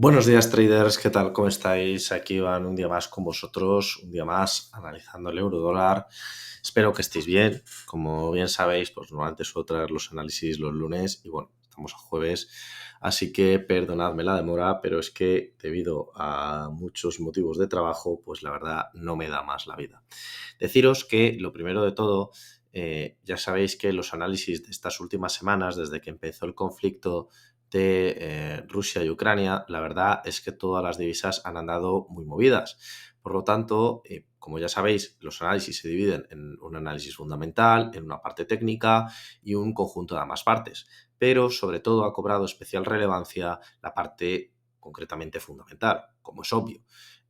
Buenos días, traders, ¿qué tal? ¿Cómo estáis? Aquí van un día más con vosotros, un día más analizando el euro dólar. Espero que estéis bien. Como bien sabéis, pues normalmente suelo traer los análisis los lunes y bueno, estamos a jueves, así que perdonadme la demora, pero es que debido a muchos motivos de trabajo, pues la verdad no me da más la vida. Deciros que lo primero de todo, ya sabéis que los análisis de estas últimas semanas, desde que empezó el conflicto de Rusia y Ucrania, la verdad es que todas las divisas han andado muy movidas. Por lo tanto, como ya sabéis, los análisis se dividen en un análisis fundamental, en una parte técnica y un conjunto de ambas partes. Pero sobre todo ha cobrado especial relevancia la parte concretamente fundamental, como es obvio.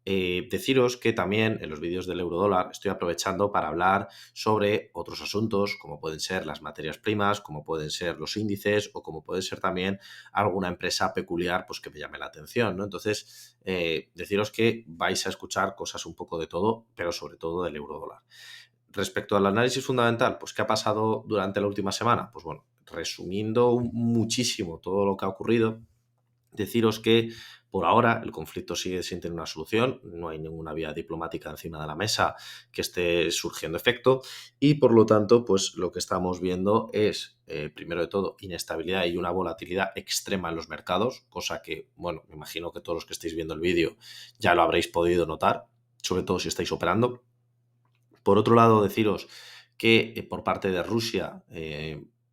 Deciros que también en los vídeos del eurodólar estoy aprovechando para hablar sobre otros asuntos como pueden ser las materias primas, como pueden ser los índices o como puede ser también alguna empresa peculiar pues que me llame la atención, ¿no? Entonces, deciros que vais a escuchar cosas un poco de todo, pero sobre todo del eurodólar. Respecto al análisis fundamental, pues ¿qué ha pasado durante la última semana? Pues bueno, resumiendo muchísimo todo lo que ha ocurrido, deciros que por ahora el conflicto sigue sin tener una solución, no hay ninguna vía diplomática encima de la mesa que esté surgiendo efecto y por lo tanto pues lo que estamos viendo es primero de todo inestabilidad y una volatilidad extrema en los mercados, cosa que bueno, me imagino que todos los que estáis viendo el vídeo ya lo habréis podido notar, sobre todo si estáis operando. Por otro lado, deciros que por parte de Rusia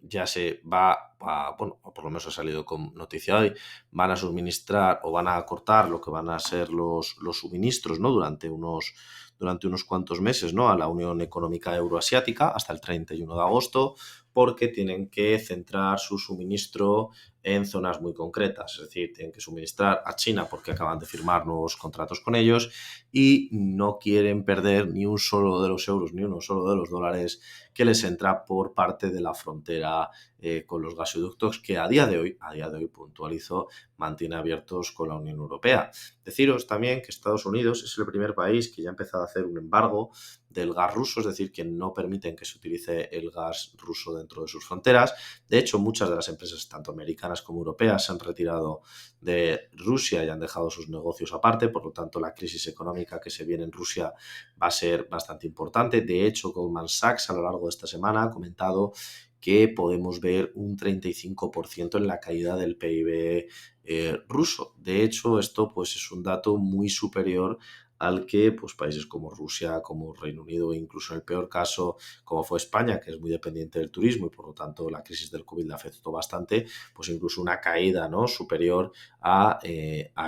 ya se va a, bueno, o por lo menos ha salido con noticia hoy, van a suministrar o van a cortar lo que van a ser los suministros, ¿no? Durante unos cuantos meses, ¿no? A la Unión Económica Euroasiática hasta el 31 de agosto, porque tienen que centrar su suministro en zonas muy concretas. Es decir, tienen que suministrar a China porque acaban de firmar nuevos contratos con ellos y no quieren perder ni un solo de los euros ni uno solo de los dólares que les entra por parte de la frontera con los gasoductos que a día de hoy puntualizo, mantiene abiertos con la Unión Europea. Deciros también que Estados Unidos es el primer país que ya ha empezado a hacer un embargo del gas ruso, es decir, que no permiten que se utilice el gas ruso dentro de sus fronteras. De hecho, muchas de las empresas, tanto americanas como europeas, se han retirado de Rusia y han dejado sus negocios aparte, por lo tanto la crisis económica que se viene en Rusia va a ser bastante importante. De hecho, Goldman Sachs a lo largo de esta semana ha comentado que podemos ver un 35% en la caída del PIB ruso. De hecho, esto pues es un dato muy superior al que pues, países como Rusia, como Reino Unido, e incluso en el peor caso, como fue España, que es muy dependiente del turismo y por lo tanto la crisis del COVID le afectó bastante, pues incluso una caída, ¿no?, superior a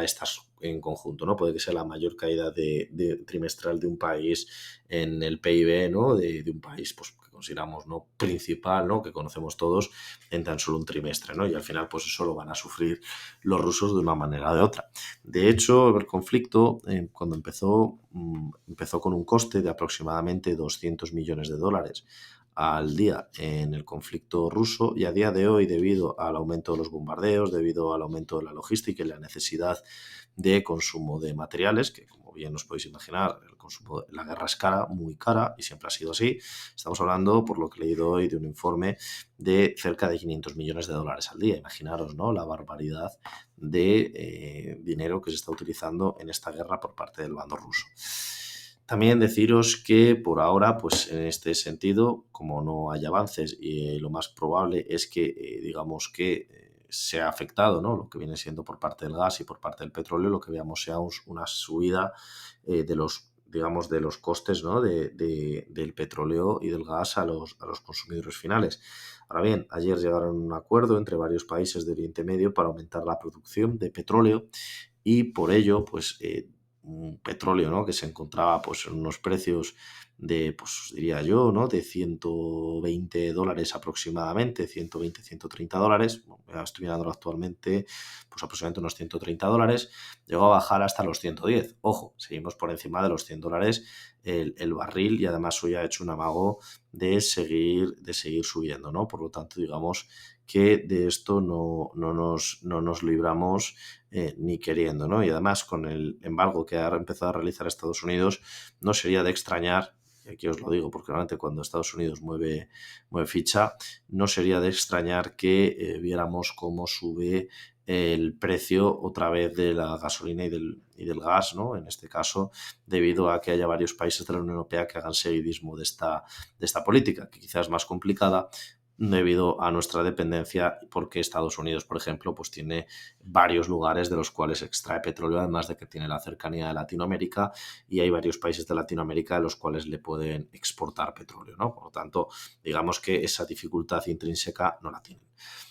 estas en conjunto, ¿no? Puede que sea la mayor caída de trimestral de un país en el PIB, ¿no? De un país pues, que consideramos no principal, ¿no?, que conocemos todos, en tan solo un trimestre, ¿no? Y al final, pues eso lo van a sufrir los rusos de una manera o de otra. De hecho, el conflicto, cuando empezó con un coste de aproximadamente 200 millones de dólares al día en el conflicto ruso y a día de hoy, debido al aumento de los bombardeos, debido al aumento de la logística y la necesidad de consumo de materiales, que como bien os podéis imaginar, el consumo, la guerra es cara, muy cara y siempre ha sido así. Estamos hablando, por lo que he leído hoy, de un informe de cerca de 500 millones de dólares al día. Imaginaros, ¿no?, la barbaridad de dinero que se está utilizando en esta guerra por parte del bando ruso. También deciros que por ahora, pues en este sentido, como no hay avances y lo más probable es que, digamos que se ha afectado, ¿no?, lo que viene siendo por parte del gas y por parte del petróleo, lo que veamos sea una subida de los, digamos, de los costes, ¿no?, del petróleo y del gas a los consumidores finales. Ahora bien, ayer llegaron a un acuerdo entre varios países de Oriente Medio para aumentar la producción de petróleo y por ello, pues un petróleo, ¿no?, que se encontraba pues en unos precios de, pues diría yo, ¿no?, de $120 aproximadamente, 120, $130. Bueno, ya estoy mirándolo actualmente, pues aproximadamente unos $130. Llegó a bajar hasta los 110. Ojo, seguimos por encima de los $100 el barril y además hoy ha hecho un amago de seguir subiendo, ¿no? Por lo tanto, digamos que de esto no nos libramos ni queriendo, ¿no? Y además, con el embargo que ha empezado a realizar Estados Unidos, no sería de extrañar, y aquí os lo digo porque realmente cuando Estados Unidos mueve ficha, no sería de extrañar que viéramos cómo sube el precio otra vez de la gasolina y del gas, ¿no? En este caso, debido a que haya varios países de la Unión Europea que hagan seguidismo de esta política, que quizás es más complicada debido a nuestra dependencia, porque Estados Unidos, por ejemplo, pues tiene varios lugares de los cuales extrae petróleo, además de que tiene la cercanía de Latinoamérica, y hay varios países de Latinoamérica de los cuales le pueden exportar petróleo, ¿no? Por lo tanto, digamos que esa dificultad intrínseca no la tienen.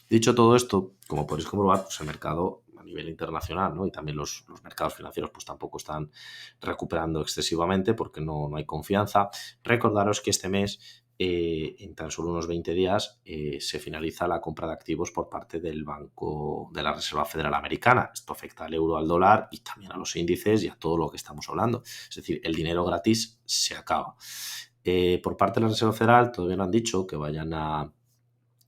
Dicho todo esto, como podéis comprobar, pues el mercado a nivel internacional, ¿no? Y también los mercados financieros pues tampoco están recuperando excesivamente porque no hay confianza. Recordaros que este mes, en tan solo unos 20 días, se finaliza la compra de activos por parte del Banco de la Reserva Federal Americana. Esto afecta al euro, al dólar y también a los índices y a todo lo que estamos hablando. Es decir, el dinero gratis se acaba. Por parte de la Reserva Federal todavía no han dicho que vayan a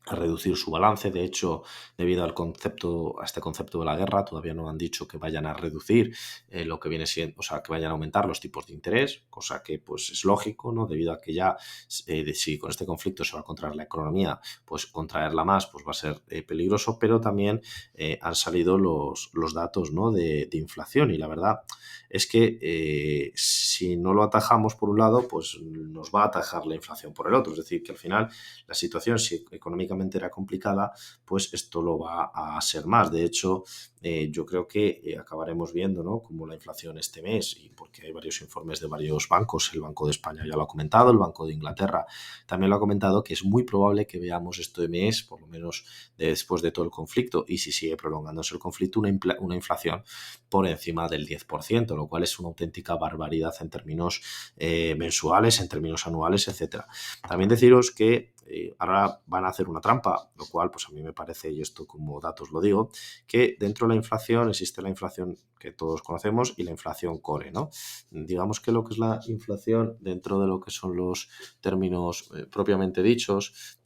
reducir su balance. De hecho, debido a este concepto de la guerra, todavía no han dicho que vayan a reducir lo que viene siendo, o sea, que vayan a aumentar los tipos de interés, cosa que pues es lógico, ¿no? Debido a que ya, si con este conflicto se va a contraer la economía, pues contraerla más pues va a ser peligroso, pero también han salido los datos, ¿no? de inflación, y la verdad es que si no lo atajamos por un lado, pues nos va a atajar la inflación por el otro. Es decir, que al final la situación, si económicamente era complicada, pues esto lo va a ser más. De hecho, yo creo que acabaremos viendo, ¿no? Como la inflación este mes, y porque hay varios informes de varios bancos, el Banco de España ya lo ha comentado, el Banco de Inglaterra también lo ha comentado, que es muy probable que veamos este mes, por lo menos después de todo el conflicto, y si sigue prolongándose el conflicto, una inflación por encima del 10%, lo cual es una auténtica barbaridad en términos mensuales, en términos anuales, etcétera. También deciros que ahora van a hacer una trampa, lo cual pues a mí me parece, y esto como datos lo digo, que dentro de la inflación existe la inflación que todos conocemos y la inflación core, ¿no? Digamos que lo que es la inflación dentro de lo que son los términos propiamente dichos,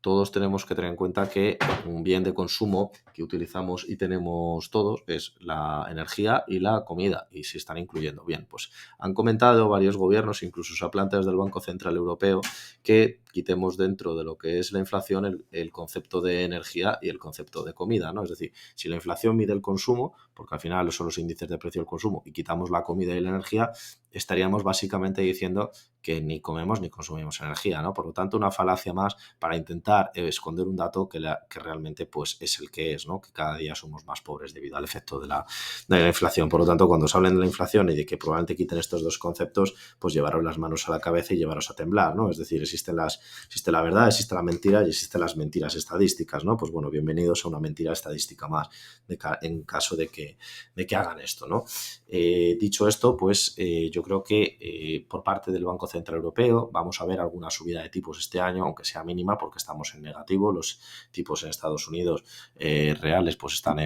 todos tenemos que tener en cuenta que un bien de consumo que utilizamos y tenemos todos es la energía y la comida, y se están incluyendo. Bien, pues han comentado varios gobiernos, incluso se ha planteado desde el Banco Central Europeo, que quitemos dentro de lo que es la inflación el concepto de energía y el concepto de comida, ¿no? Es decir, si la inflación mide el consumo, porque al final son los índices de precio del consumo, y quitamos la comida y la energía, estaríamos básicamente diciendo que ni comemos ni consumimos energía, ¿no? Por lo tanto, una falacia más para intentar esconder un dato que realmente pues es el que es, ¿no? Que cada día somos más pobres debido al efecto de la inflación. Por lo tanto, cuando se hablen de la inflación y de que probablemente quiten estos dos conceptos, pues llevaros las manos a la cabeza y llevaros a temblar, ¿no? Es decir, existe la verdad, existe la mentira y existen las mentiras estadísticas, ¿no? Pues bueno, bienvenidos a una mentira estadística más en caso de que hagan esto, ¿no? Dicho esto, pues yo creo que por parte del Banco Central Europeo vamos a ver alguna subida de tipos este año, aunque sea mínima, porque estamos en negativo. Los tipos en Estados Unidos reales pues están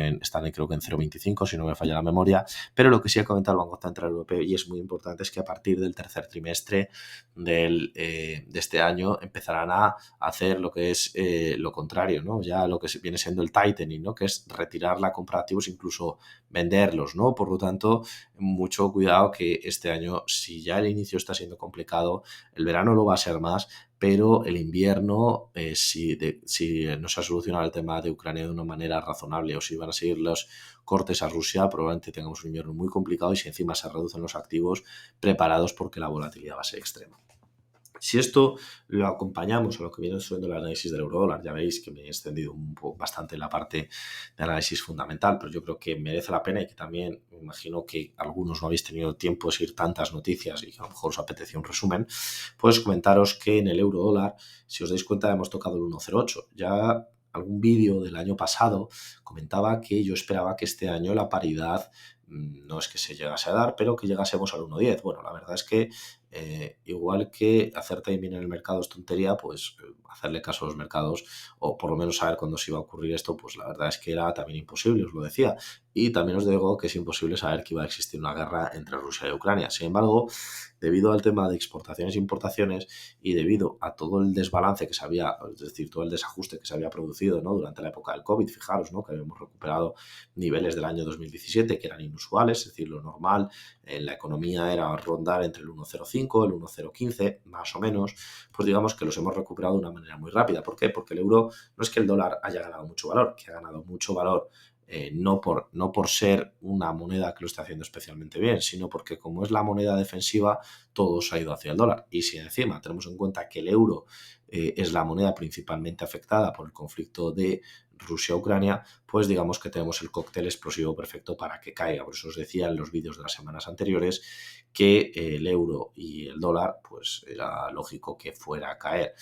creo que en 0,25, si no me falla la memoria, pero lo que sí ha comentado el Banco Central Europeo, y es muy importante, es que a partir del tercer trimestre de este año empezarán a hacer lo que es lo contrario, ¿no? Ya lo que viene siendo el tightening, ¿no? Que es retirar la compra de activos, incluso venderlos, ¿no? Por lo tanto, mucho cuidado, que este año, si ya el inicio está siendo complicado, el verano lo va a ser más, pero el invierno, si no se ha solucionado el tema de Ucrania de una manera razonable, o si van a seguir los cortes a Rusia, probablemente tengamos un invierno muy complicado, y si encima se reducen los activos, preparados porque la volatilidad va a ser extrema. Si esto lo acompañamos a lo que viene siendo el análisis del eurodólar, ya veis que me he extendido bastante en la parte de análisis fundamental, pero yo creo que merece la pena, y que también me imagino que algunos no habéis tenido tiempo de seguir tantas noticias y que a lo mejor os apetecía un resumen, pues comentaros que en el eurodólar, si os dais cuenta, hemos tocado el 1,08. Ya algún vídeo del año pasado comentaba que yo esperaba que este año la paridad no es que se llegase a dar, pero que llegásemos al 1,10. Bueno, la verdad es que igual que hacer timing en el mercado es tontería, pues hacerle caso a los mercados, o por lo menos saber cuándo se iba a ocurrir esto, pues la verdad es que era también imposible, os lo decía. Y también os digo que es imposible saber que iba a existir una guerra entre Rusia y Ucrania. Sin embargo, debido al tema de exportaciones e importaciones, y debido a todo el desbalance que se había, es decir, todo el desajuste que se había producido, ¿no? Durante la época del COVID, fijaros, ¿no? Que habíamos recuperado niveles del año 2017 que eran inusuales, es decir, lo normal en la economía era rondar entre el 1,05, el 1,015, más o menos, pues digamos que los hemos recuperado de una manera muy rápida. ¿Por qué? Porque el euro, no es que el dólar haya ganado mucho valor, que ha ganado mucho valor no por ser una moneda que lo esté haciendo especialmente bien, sino porque como es la moneda defensiva, todo se ha ido hacia el dólar. Y si encima tenemos en cuenta que el euro es la moneda principalmente afectada por el conflicto de Rusia-Ucrania, pues digamos que tenemos el cóctel explosivo perfecto para que caiga. Por eso os decía en los vídeos de las semanas anteriores que el euro y el dólar, pues era lógico que fuera a caer.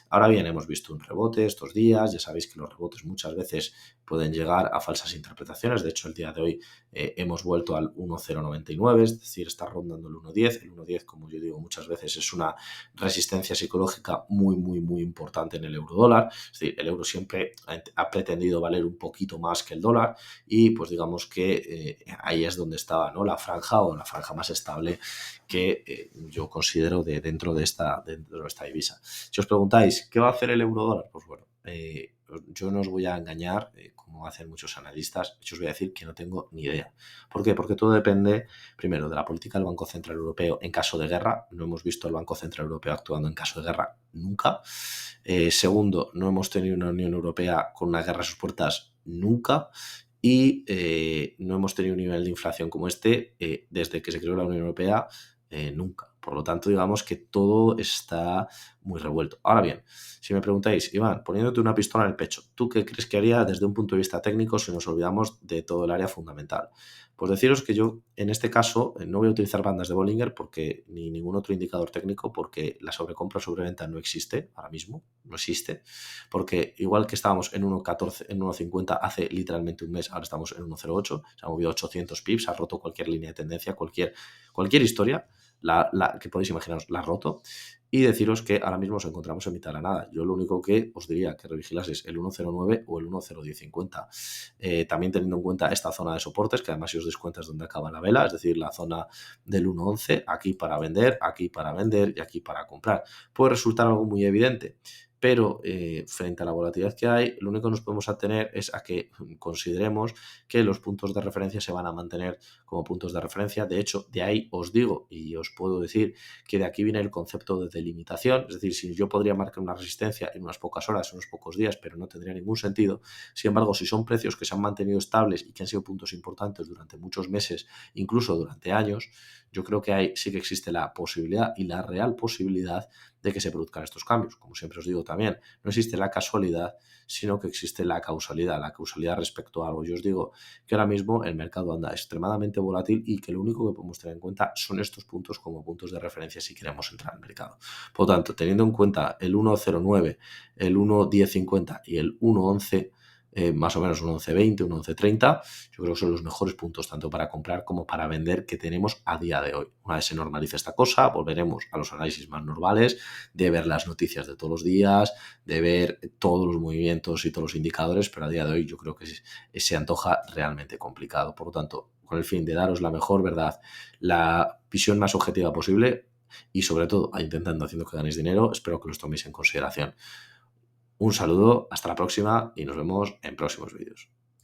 Ahora bien, hemos visto un rebote estos días, ya sabéis que los rebotes muchas veces pueden llegar a falsas interpretaciones. De hecho, el día de hoy hemos vuelto al 1,099, es decir, está rondando el 1,10. El 1,10, como yo digo muchas veces, es una resistencia psicológica muy, muy, muy importante en el euro dólar. Es decir, el euro siempre ha pretendido valer un poquito más que el dólar y pues digamos que ahí es donde estaba, ¿no?, la franja o la franja más estable que yo considero dentro de esta divisa. Si os preguntáis, ¿qué va a hacer el euro dólar? Pues bueno, yo no os voy a engañar, como hacen muchos analistas, yo os voy a decir que no tengo ni idea. ¿Por qué? Porque todo depende, primero, de la política del Banco Central Europeo en caso de guerra. No hemos visto al Banco Central Europeo actuando en caso de guerra nunca. Segundo, no hemos tenido una Unión Europea con una guerra a sus puertas nunca. Y no hemos tenido un nivel de inflación como este desde que se creó la Unión Europea nunca. Por lo tanto, digamos que todo está muy revuelto. Ahora bien, si me preguntáis, Iván, poniéndote una pistola en el pecho, ¿tú qué crees que haría desde un punto de vista técnico si nos olvidamos de todo el área fundamental? Pues deciros que yo, en este caso, no voy a utilizar bandas de Bollinger porque ni ningún otro indicador técnico, porque la sobrecompra o sobreventa no existe ahora mismo, no existe, porque igual que estábamos en 1,14, en 1,50 hace literalmente un mes, ahora estamos en 1,08, se ha movido 800 pips, ha roto cualquier línea de tendencia, cualquier historia que podéis imaginaros, la ha roto. Y deciros que ahora mismo nos encontramos en mitad de la nada. Yo lo único que os diría que revigilaseis el 1,09 o el 1,01050. También teniendo en cuenta esta zona de soportes, que además si os dais cuenta es donde acaba la vela, es decir, la zona del 1,11, aquí para vender y aquí para comprar. Puede resultar algo muy evidente, pero frente a la volatilidad que hay, lo único que nos podemos atener es a que consideremos que los puntos de referencia se van a mantener como puntos de referencia. De hecho, de ahí os digo y os puedo decir que de aquí viene el concepto de delimitación, es decir, si yo podría marcar una resistencia en unas pocas horas, en unos pocos días, pero no tendría ningún sentido. Sin embargo, si son precios que se han mantenido estables y que han sido puntos importantes durante muchos meses, incluso durante años, yo creo que ahí sí que existe la posibilidad y la real posibilidad de que se produzcan estos cambios. Como siempre os digo también, no existe la casualidad, sino que existe la causalidad respecto a algo. Yo os digo que ahora mismo el mercado anda extremadamente volátil y que lo único que podemos tener en cuenta son estos puntos como puntos de referencia si queremos entrar al mercado. Por lo tanto, teniendo en cuenta el 1,09, el 1,1050 y el 1,11, más o menos un 11,20, un 11,30, yo creo que son los mejores puntos tanto para comprar como para vender que tenemos a día de hoy. Una vez se normalice esta cosa, volveremos a los análisis más normales, de ver las noticias de todos los días, de ver todos los movimientos y todos los indicadores, pero a día de hoy yo creo que se antoja realmente complicado. Por lo tanto, con el fin de daros la mejor verdad, la visión más objetiva posible y sobre todo intentando haciendo que ganéis dinero, espero que los toméis en consideración. Un saludo, hasta la próxima y nos vemos en próximos vídeos.